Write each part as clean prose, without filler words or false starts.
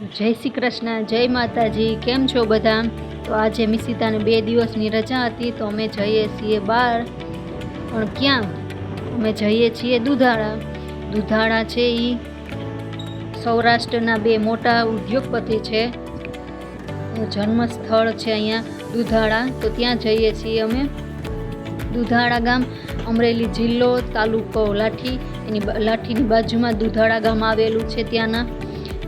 જય શ્રી કૃષ્ણ, જય માતાજી. કેમ છો બધા? તો આજે મિસિતાને 2 દિવસની રજા હતી તો અમે જઈએ છીએ બહાર. પણ ક્યાં? અમે જઈએ છીએ દુધાળા. દુધાળા છે એ સૌરાષ્ટ્રના 2 મોટા ઉદ્યોગપતિ છે, જન્મસ્થળ છે અહીંયા દુધાળા. તો ત્યાં જઈએ છીએ અમે. દુધાળા ગામ અમરેલી જિલ્લો, તાલુકો લાઠી. લાઠીની બાજુમાં દુધાળા ગામ આવેલું છે. ત્યાંના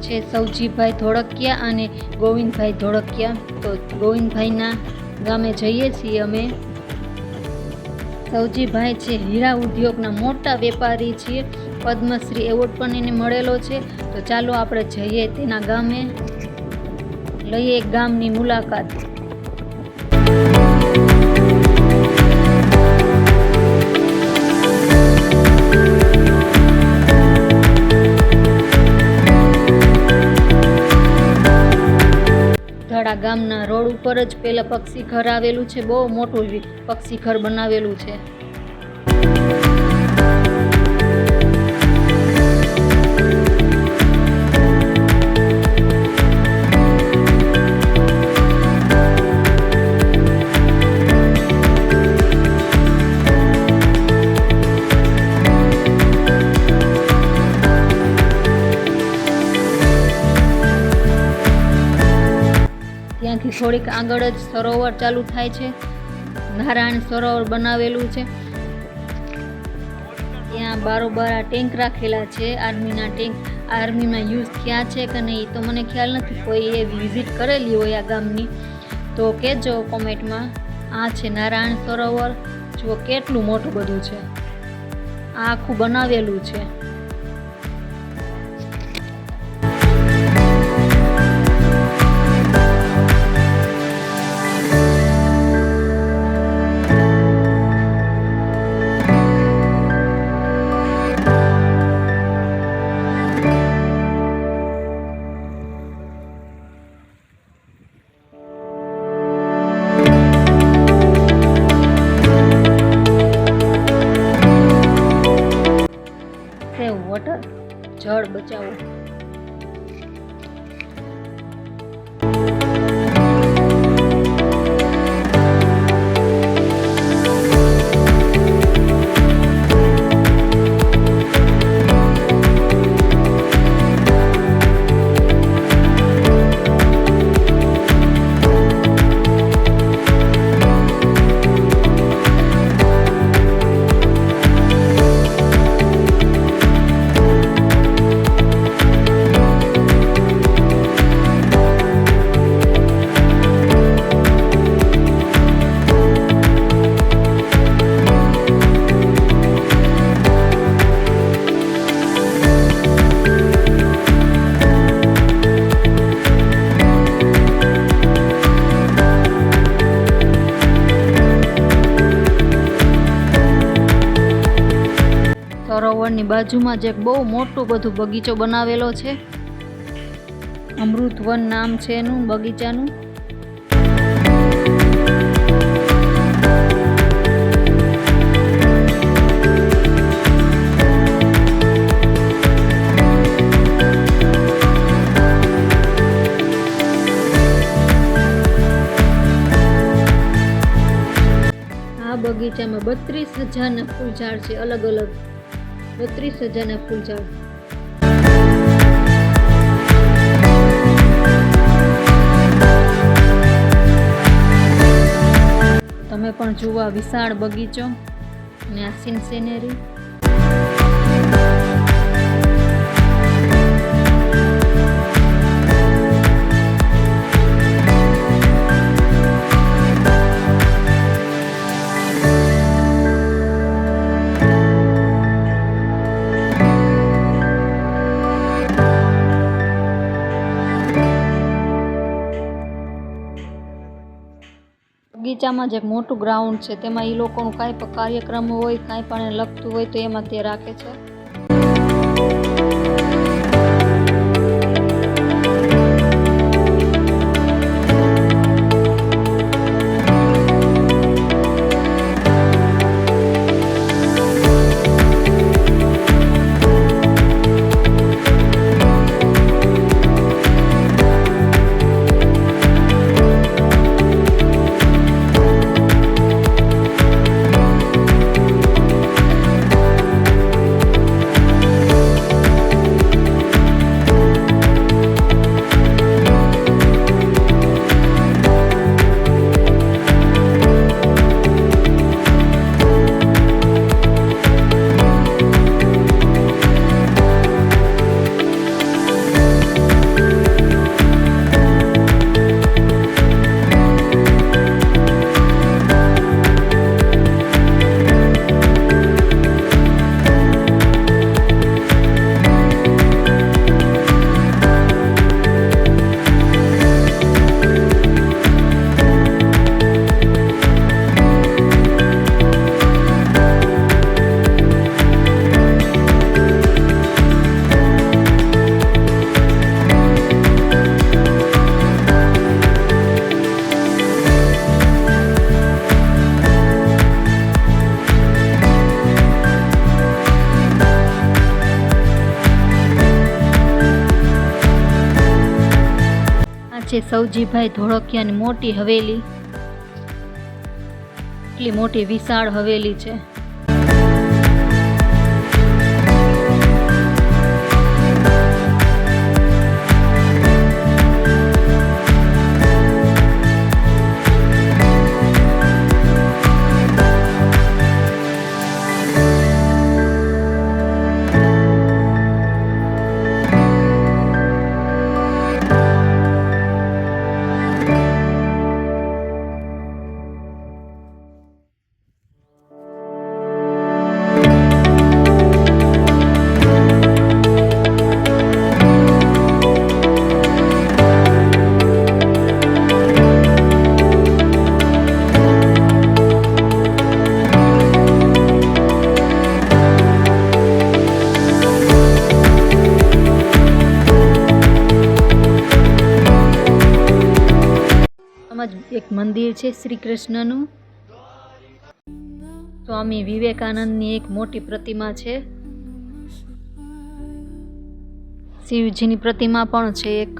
છે સૌજીભાઈ ધોળકિયા અને ગોવિંદભાઈ ધોળકિયા. તો ગોવિંદભાઈના ગામે જઈએ છીએ અમે. સૌજીભાઈ છે હીરા ઉદ્યોગના મોટા વેપારી છે, પદ્મશ્રી એવોર્ડ પણ એને મળેલો છે. તો ચાલો આપણે જઈએ તેના ગામે, લઈએ ગામની મુલાકાત. દુધાળા ગામના રોડ ઉપર જ પેલા પક્ષી ઘર આવેલું છે. બહુ મોટું પક્ષી ઘર બનાવેલું છે. ત્યાંથી થોડીક આગળ જ સરોવર ચાલુ થાય છે. નારાયણ સરોવર બનાવેલું છે. ત્યાં બારોબાર ટેન્ક રાખેલા છે, આર્મીના ટેન્ક. આર્મીમાં યુઝ થયા છે કે નહીં તો મને ખ્યાલ નથી. કોઈ એ વિઝિટ કરેલી હોય આ ગામની તો કહેજો કોમેન્ટમાં. આ છે નારાયણ સરોવર. જુઓ કેટલું મોટું બધું છે. આ આખું બનાવેલું છે. વોટર, જળ બચાવો. સરોવરની બાજુમાં જ એક બહુ મોટું બધું બગીચો બનાવેલો છે. અમૃતવન નામ છે એનું બગીચાનું. આ બગીચામાં 32,000ના ફૂલ ઝાડ છે, અલગ અલગ 32,000ના ફૂલ ઝાડ. તમે પણ જુઓ આ વિશાળ બગીચો અને આ સિનેરી. બગીચામાં જે એક મોટું ગ્રાઉન્ડ છે તેમાં એ લોકોનું કાંઈ પણ કાર્યક્રમ હોય, કાંઈ પણ એને લગતું હોય તો એમાં તે રાખે છે. છે સૌજીભાઈ ધોળકિયાની મોટી હવેલી. એટલી મોટી વિશાળ હવેલી છે. એક મંદિર છે શ્રી કૃષ્ણનું. સ્વામી વિવેકાનંદની એક મોટી પ્રતિમા છે. શિવજીની પ્રતિમા પણ છે એક.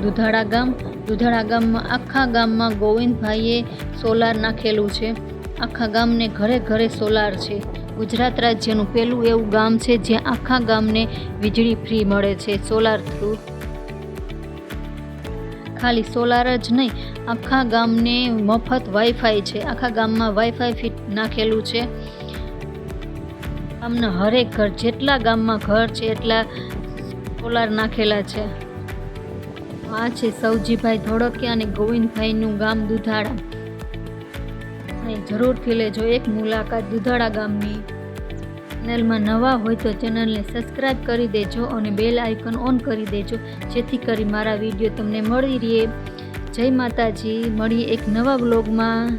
દુધાળા ગામ. દુધાળા ગામમાં આખા ગામમાં ગોવિંદભાઈએ સોલાર નાખેલું છે. આખા ગામને ઘરે ઘરે સોલાર છે. ગુજરાત રાજ્યનું પહેલું એવું ગામ છે જ્યાં આખા ગામને વીજળી ફ્રી મળે છે સોલાર થ્રુ. ખાલી સોલાર જ નહીં, આખા ગામને મફત વાઈફાઈ છે. આખા ગામમાં વાઈફાઈ ફિટ નાખેલું છે. ગામના હરેક ઘર, જેટલા ગામમાં ઘર છે એટલા સોલાર નાખેલા છે. આ છે સૌજીભાઈ ધોળકિયા અને ગોવિંદભાઈનું ગામ દુધાળા. અને જરૂરથી લેજો એક મુલાકાત દુધાળા ગામની. ચેનલમાં નવા હોય તો ચેનલને સબસ્ક્રાઈબ કરી દેજો અને બેલ આઇકન ઓન કરી દેજો, જેથી કરી મારા વિડીયો તમને મળી રહે. જય માતાજી. મળીએ એક નવા બ્લોગમાં.